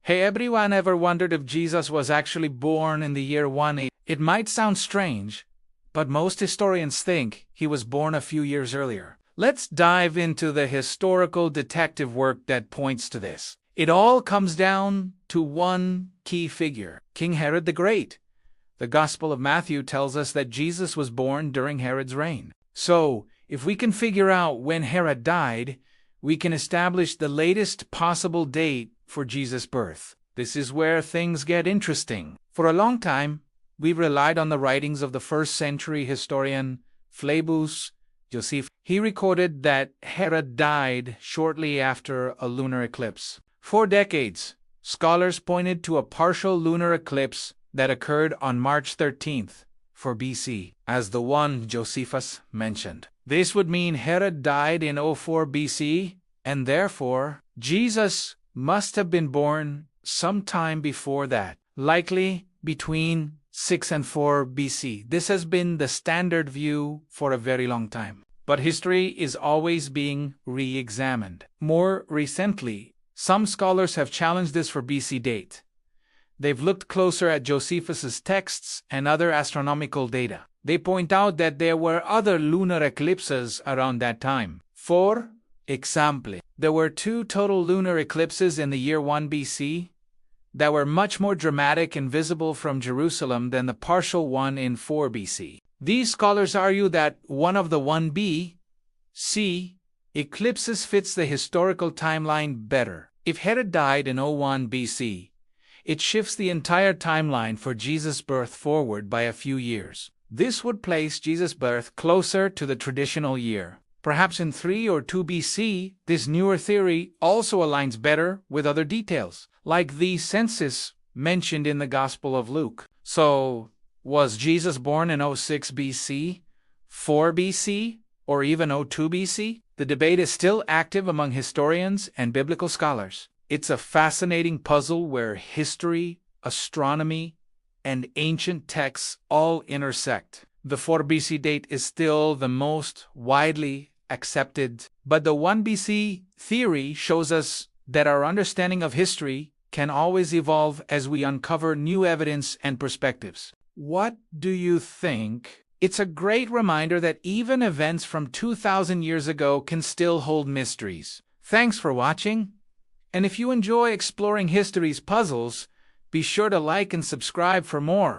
Hey, everyone ever wondered if Jesus was actually born in the year 180? It might sound strange, but most historians think he was born a few years earlier. Let's dive into the historical detective work that points to this. It all comes down to one key figure, King Herod the Great. The Gospel of Matthew tells us that Jesus was born during Herod's reign. So, if we can figure out when Herod died, we can establish the latest possible date for Jesus' birth. This is where things get interesting. For a long time, we relied on the writings of the first-century historian Flavius Josephus. He recorded that Herod died shortly after a lunar eclipse. For decades, scholars pointed to a partial lunar eclipse that occurred on March 13th for BC, as the one Josephus mentioned. This would mean Herod died in 04 BC, and therefore, Jesus must have been born sometime before that, likely between 6 and 4 BC. This has been the standard view for a very long time. But history is always being re-examined. More recently, some scholars have challenged this for BC date. They've looked closer at Josephus's texts and other astronomical data. They point out that there were other lunar eclipses around that time. For example, there were 2 total lunar eclipses in the year 1 BC that were much more dramatic and visible from Jerusalem than the partial one in 4 BC. These scholars argue that one of the 1 BC eclipses fits the historical timeline better. If Herod died in 01 BC, it shifts the entire timeline for Jesus' birth forward by a few years. This would place Jesus' birth closer to the traditional year. Perhaps in 3 or 2 BC, this newer theory also aligns better with other details, like the census mentioned in the Gospel of Luke. So, was Jesus born in 06 BC, 4 BC, or even 02 BC? The debate is still active among historians and biblical scholars. It's a fascinating puzzle where history, astronomy, and ancient texts all intersect. The 4 BC date is still the most widely accepted, but the 1 BC theory shows us that our understanding of history can always evolve as we uncover new evidence and perspectives. What do you think? It's a great reminder that even events from 2,000 years ago can still hold mysteries. Thanks for watching. And if you enjoy exploring history's puzzles, be sure to like and subscribe for more.